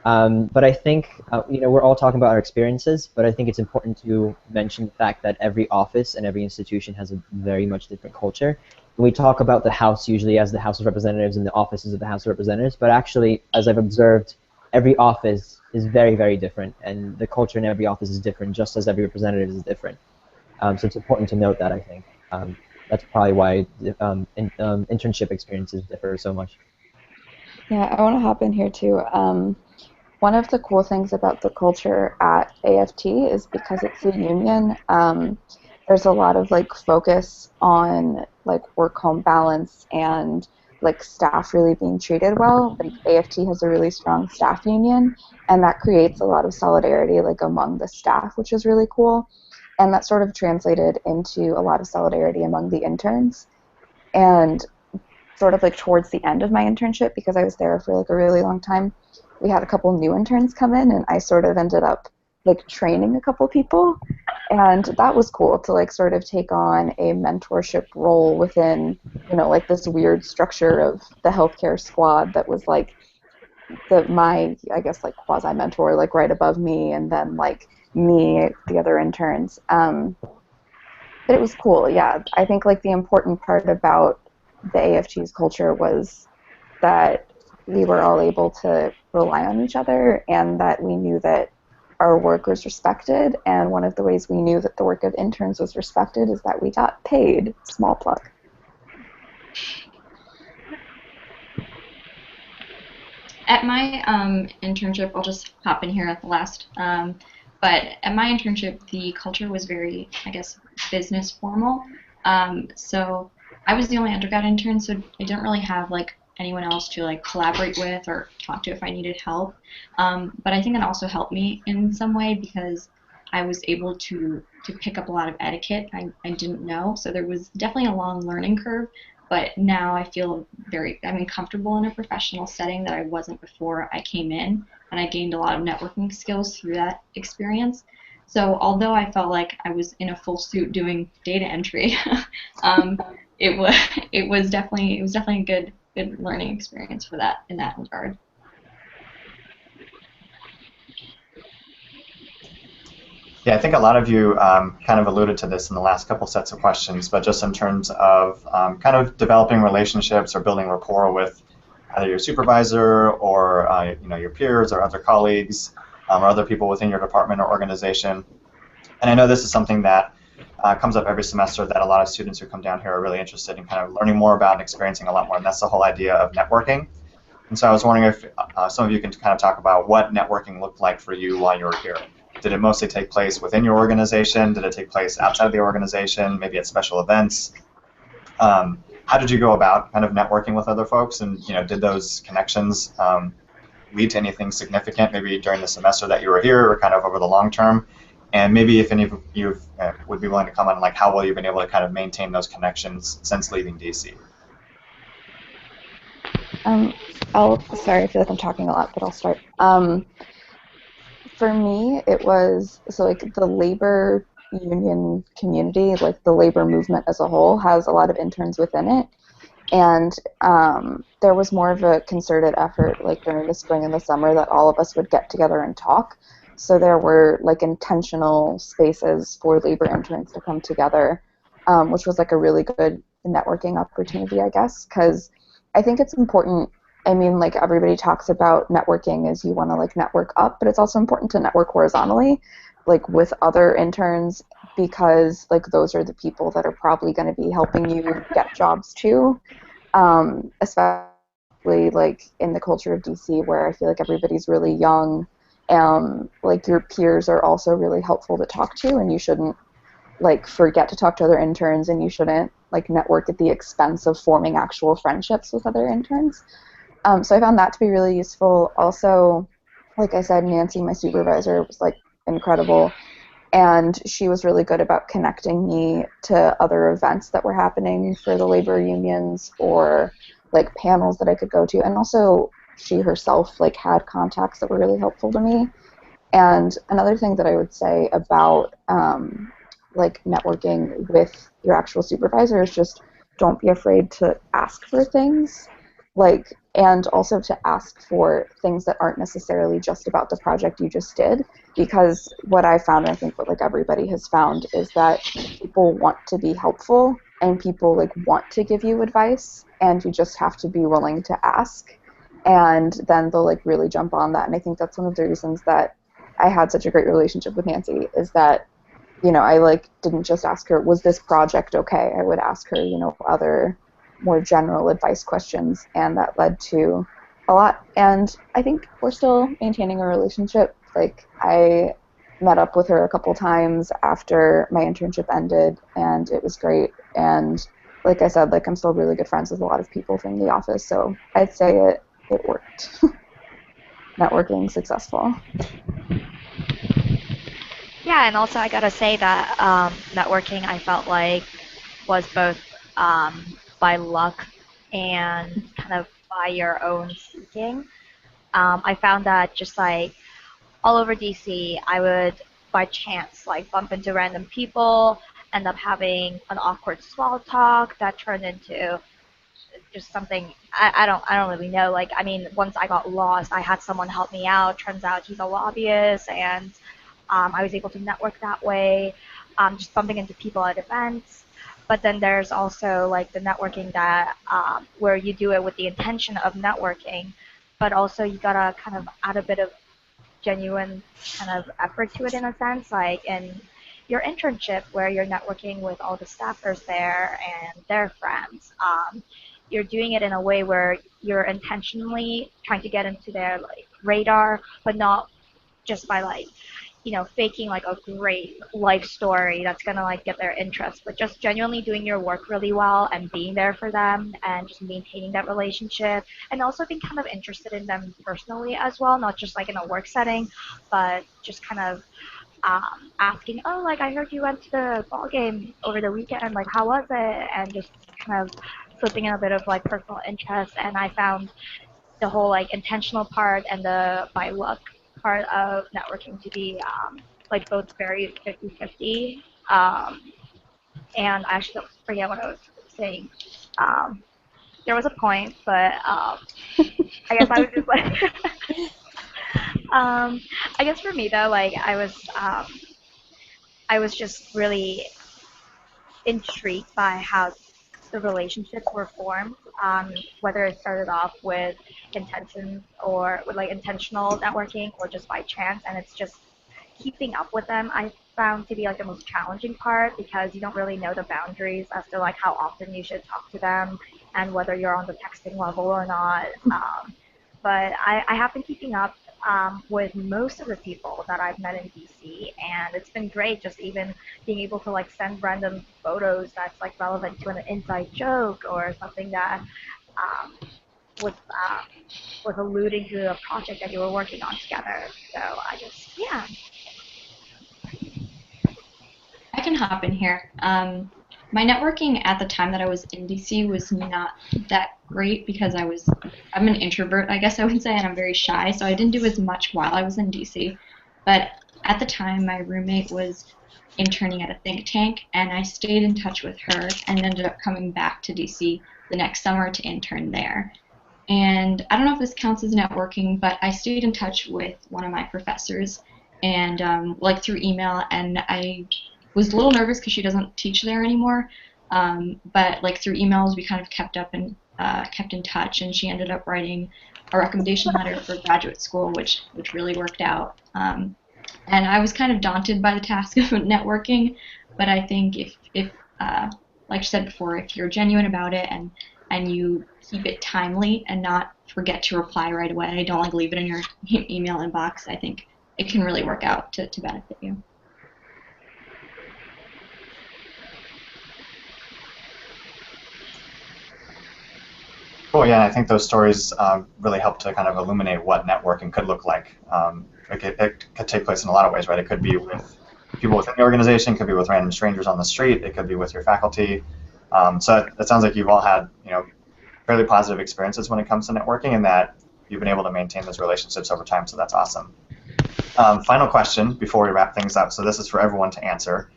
But I think, we're all talking about our experiences, but I think it's important to mention the fact that every office and every institution has a very much different culture. And we talk about the House usually as the House of Representatives and the offices of the House of Representatives, but actually, as I've observed, every office is very, very different, and the culture in every office is different, just as every representative is different. So it's important to note that, I think. That's probably why internship experiences differ so much. Yeah, I want to hop in here too. One of the cool things about the culture at AFT is because it's a union, there's a lot of like focus on like work-home balance and like staff really being treated well. Like AFT has a really strong staff union, and that creates a lot of solidarity like among the staff, which is really cool. And that sort of translated into a lot of solidarity among the interns. And sort of like towards the end of my internship, because I was there for like a really long time, we had a couple new interns come in, and I sort of ended up like training a couple people, and that was cool to like sort of take on a mentorship role within, like this weird structure of the healthcare squad that was like my, I guess, like quasi mentor like right above me, and then like me, the other interns. But it was cool, yeah. I think like the important part about the AFT's culture was that we were all able to rely on each other, and that we knew that our work was respected. And one of the ways we knew that the work of interns was respected is that we got paid. Small plug. At my internship, I'll just hop in here at the last. But at my internship, the culture was very, I guess, business formal. So I was the only undergrad intern, so I didn't really have like anyone else to like collaborate with or talk to if I needed help. But I think that also helped me in some way because I was able to pick up a lot of etiquette I didn't know. So there was definitely a long learning curve. But now I feel comfortable in a professional setting that I wasn't before I came in, and I gained a lot of networking skills through that experience. So although I felt like I was in a full suit doing data entry, it was definitely a good learning experience for that in that regard. Yeah, I think a lot of you kind of alluded to this in the last couple sets of questions, but just in terms of kind of developing relationships or building rapport with either your supervisor or your peers or other colleagues or other people within your department or organization. And I know this is something that comes up every semester that a lot of students who come down here are really interested in kind of learning more about and experiencing a lot more, and that's the whole idea of networking. And so I was wondering if some of you can kind of talk about what networking looked like for you while you were here. Did it mostly take place within your organization? Did it take place outside of the organization, maybe at special events? How did you go about kind of networking with other folks, and did those connections lead to anything significant maybe during the semester that you were here or kind of over the long term? And maybe if any of you would be willing to comment on like how well you've been able to kind of maintain those connections since leaving DC. Sorry, I feel like I'm talking a lot, but I'll start. For me, it was, so like the labor union community, like the labor movement as a whole, has a lot of interns within it. And there was more of a concerted effort like during the spring and the summer that all of us would get together and talk. So there were like intentional spaces for labor interns to come together, which was like a really good networking opportunity, I guess, because I think it's important. I mean, like everybody talks about networking as you want to like network up, but it's also important to network horizontally, like with other interns, because like those are the people that are probably going to be helping you get jobs too, especially like in the culture of DC where I feel like everybody's really young. Like your peers are also really helpful to talk to, and you shouldn't like forget to talk to other interns, and you shouldn't like network at the expense of forming actual friendships with other interns. So I found that to be really useful. Also, like I said, Nancy, my supervisor, was like incredible. And she was really good about connecting me to other events that were happening for the labor unions or like panels that I could go to. And also she herself like had contacts that were really helpful to me. And another thing that I would say about like networking with your actual supervisor is just don't be afraid to ask for things, like, and also to ask for things that aren't necessarily just about the project you just did, because what I found, and I think what like everybody has found, is that people want to be helpful and people like want to give you advice, and you just have to be willing to ask, and then they'll like really jump on that. And I think that's one of the reasons that I had such a great relationship with Nancy, is that, you know, I like didn't just ask her, was this project okay? I would ask her, you know, other more general advice questions, and that led to a lot. And I think we're still maintaining a relationship. Like, I met up with her a couple times after my internship ended, and it was great. And like I said, like I'm still really good friends with a lot of people from the office, so I'd say it worked. Networking successful. Yeah, and also I gotta say that networking I felt like was both by luck and kind of by your own seeking. I found that just like all over DC, I would by chance like bump into random people, end up having an awkward small talk that turned into just something I don't really know. Like I mean, once I got lost, I had someone help me out. Turns out he's a lobbyist, and I was able to network that way, just bumping into people at events. But then there's also like the networking that where you do it with the intention of networking, but also you gotta kind of add a bit of genuine kind of effort to it in a sense, like in your internship where you're networking with all the staffers there and their friends. You're doing it in a way where you're intentionally trying to get into their like radar, but not just by like faking like a great life story that's gonna like get their interest, but just genuinely doing your work really well and being there for them and just maintaining that relationship and also being kind of interested in them personally as well, not just like in a work setting, but just kind of asking, oh, like I heard you went to the ball game over the weekend, like how was it? And just kind of slipping in a bit of like personal interest. And I found the whole like intentional part and the by luck part of networking to be like both very 50-50. And I actually forget what I was saying. There was a point, but I guess I was just like, I guess for me though, like I was just really intrigued by how the relationships were formed, whether it started off with intentions or with like intentional networking or just by chance, and it's just keeping up with them I found to be like the most challenging part because you don't really know the boundaries as to like how often you should talk to them and whether you're on the texting level or not. But I have been keeping up with most of the people that I've met in DC, and it's been great just even being able to like send random photos that's like relevant to an inside joke or something that um, was uh, was alluding to a project that you were working on together. So I just yeah. I can hop in here. My networking at the time that I was in DC was not that great because I'm an introvert, I guess I would say, and I'm very shy, so I didn't do as much while I was in DC. But at the time, my roommate was interning at a think tank, and I stayed in touch with her and ended up coming back to DC the next summer to intern there. And I don't know if this counts as networking, but I stayed in touch with one of my professors and like through email, and I was a little nervous because she doesn't teach there anymore. But like through emails, we kind of kept up and kept in touch, and she ended up writing a recommendation letter for graduate school, which really worked out. And I was kind of daunted by the task of networking, but I think if like I said before, if you're genuine about it and you keep it timely and not forget to reply right away, don't like leave it in your email inbox, I think it can really work out to benefit you. Cool. Yeah, I think those stories really help to kind of illuminate what networking could look like. It could take place in a lot of ways, right? It could be with people within the organization, it could be with random strangers on the street, it could be with your faculty. So it sounds like you've all had, fairly positive experiences when it comes to networking, and that you've been able to maintain those relationships over time. So that's awesome. Final question before we wrap things up. So this is for everyone to answer.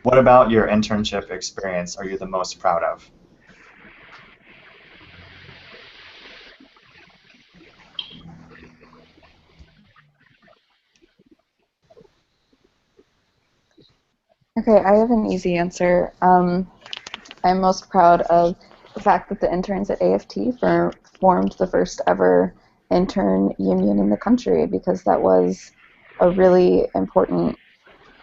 What about your internship experience are you the most proud of? Okay, I have an easy answer. I'm most proud of the fact that the interns at AFT formed the first ever intern union in the country, because that was a really important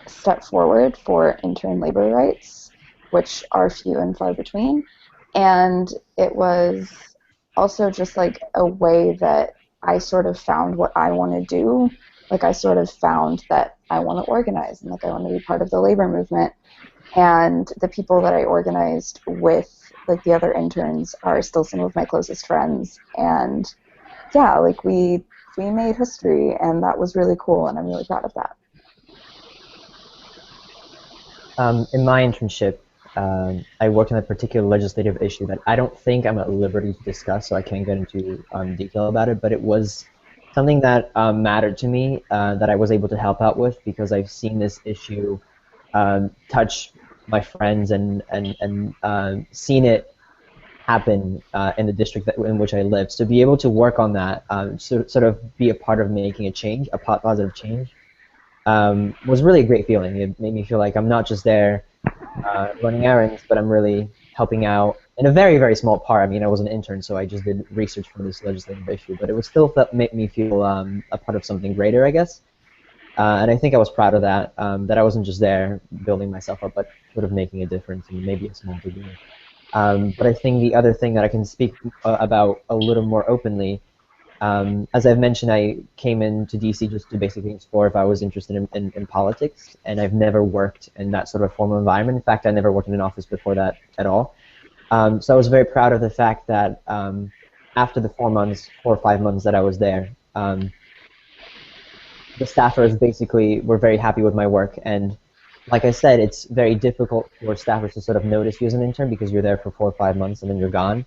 step forward for intern labor rights, which are few and far between. And it was also just like a way that I sort of found what I want to do. Like I sort of found that I want to organize and like I want to be part of the labor movement. And the people that I organized with, like the other interns, are still some of my closest friends. And yeah, like we made history, and that was really cool, and I'm really proud of that. In my internship, I worked on a particular legislative issue that I don't think I'm at liberty to discuss, so I can't get into detail about it, but it was something that mattered to me, that I was able to help out with, because I've seen this issue touch my friends and seen it happen in the district in which I live. So to be able to work on that, sort of be a part of making a change, a positive change, was really a great feeling. It made me feel like I'm not just there running errands, but I'm really helping out in a very, very small part. I mean, I was an intern, so I just did research for this legislative issue, but it was still made me feel a part of something greater, I guess. And I think I was proud of that, that I wasn't just there building myself up, but sort of making a difference in maybe a small degree. But I think the other thing that I can speak about a little more openly, as I've mentioned, I came into DC just to basically explore if I was interested in politics, and I've never worked in that sort of formal environment. In fact, I never worked in an office before that at all. So I was very proud of the fact that after the 4 or 5 months that I was there, the staffers basically were very happy with my work. And like I said, it's very difficult for staffers to sort of notice you as an intern because you're there for 4 or 5 months and then you're gone.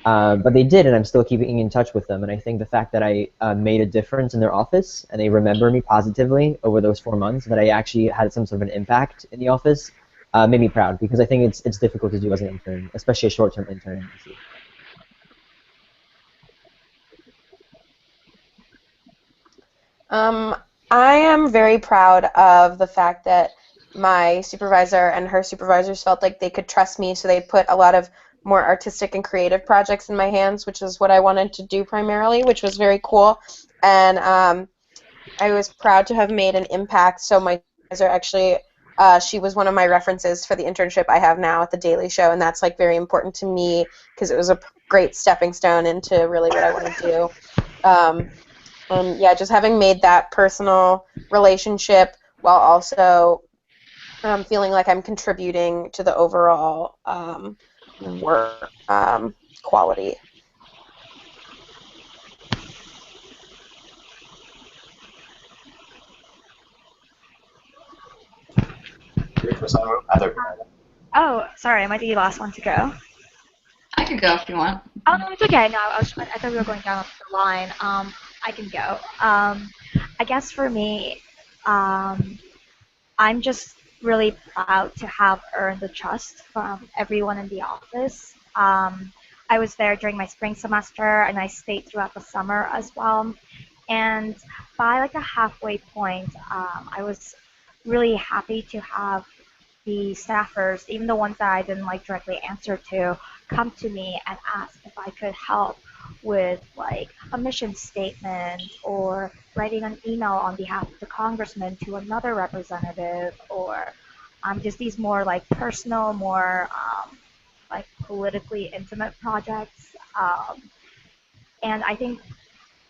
But they did, and I'm still keeping in touch with them. And I think the fact that I made a difference in their office and they remember me positively over those 4 months, that I actually had some sort of an impact in the office, made me proud, because I think it's difficult to do as an intern, especially a short-term intern in DC. I am very proud of the fact that my supervisor and her supervisors felt like they could trust me, so they put a lot of more artistic and creative projects in my hands, which is what I wanted to do primarily, which was very cool. And I was proud to have made an impact. So my supervisor actually, she was one of my references for the internship I have now at the Daily Show, and that's like very important to me because it was a great stepping stone into really what I want to do. And yeah, just having made that personal relationship while also feeling like I'm contributing to the overall work quality. Oh, sorry, am I the last one to go? I could go if you want. Oh no, it's okay. No, I thought we were going down the line. I can go. I guess for me, I'm just really proud to have earned the trust from everyone in the office. I was there during my spring semester, and I stayed throughout the summer as well. And by like the halfway point, I was really happy to have the staffers, even the ones that I didn't like directly answer to, come to me and ask if I could help with like a mission statement or writing an email on behalf of the congressman to another representative, or just these more like personal, more like politically intimate projects. And I think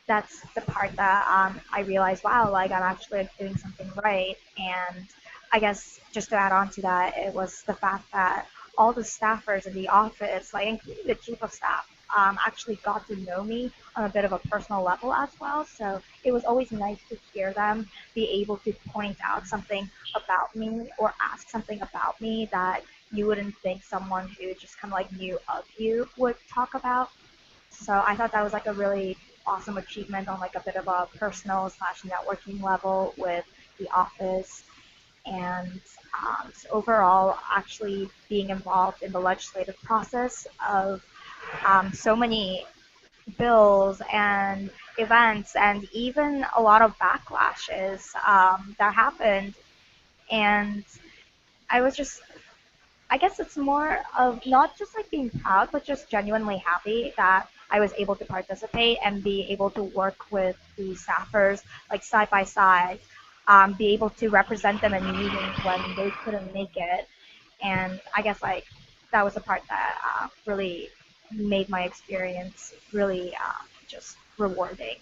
that's the part that I realized, wow, like I'm actually doing something right. And I guess just to add on to that, it was the fact that all the staffers in the office, like including the chief of staff, actually got to know me on a bit of a personal level as well. So it was always nice to hear them be able to point out something about me or ask something about me that you wouldn't think someone who just kind of like knew of you would talk about. So I thought that was like a really awesome achievement on like a bit of a personal slash networking level with the office. And so overall, actually being involved in the legislative process of so many bills and events and even a lot of backlashes that happened. And I was just I guess it's more of not just like being proud, but just genuinely happy that I was able to participate and be able to work with the staffers like side by side, be able to represent them in meetings when they couldn't make it. And I guess like that was the part that really made my experience really just rewarding.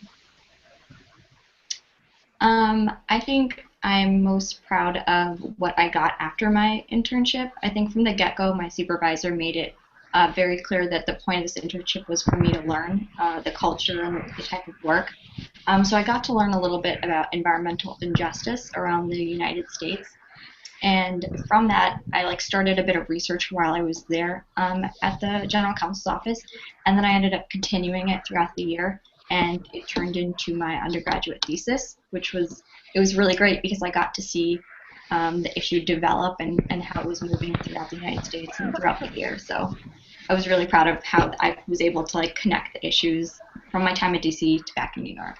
I think I'm most proud of what I got after my internship. I think from the get-go, my supervisor made it very clear that the point of this internship was for me to learn the culture and the type of work. So I got to learn a little bit about environmental injustice around the United States. And from that, I like started a bit of research while I was there at the general counsel's office, and then I ended up continuing it throughout the year, and it turned into my undergraduate thesis, which was really great because I got to see the issue develop and how it was moving throughout the United States and throughout the year. So I was really proud of how I was able to like connect the issues from my time at DC to back in New York.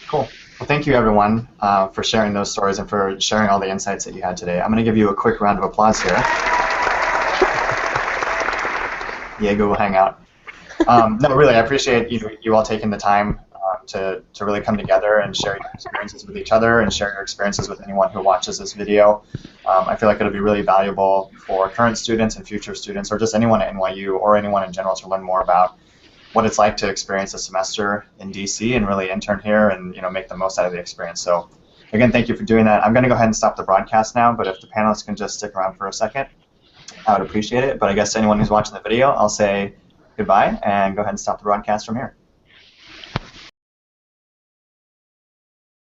Cool. Well, thank you, everyone, for sharing those stories and for sharing all the insights that you had today. I'm going to give you a quick round of applause here. Diego will hang out. No, really, I appreciate you all taking the time to really come together and share your experiences with each other and share your experiences with anyone who watches this video. I feel like it'll be really valuable for current students and future students, or just anyone at NYU or anyone in general, to learn more about what it's like to experience a semester in DC and really intern here and make the most out of the experience. So again, thank you for doing that. I'm going to go ahead and stop the broadcast now, but if the panelists can just stick around for a second, I would appreciate it. But I guess to anyone who's watching the video, I'll say goodbye and go ahead and stop the broadcast from here.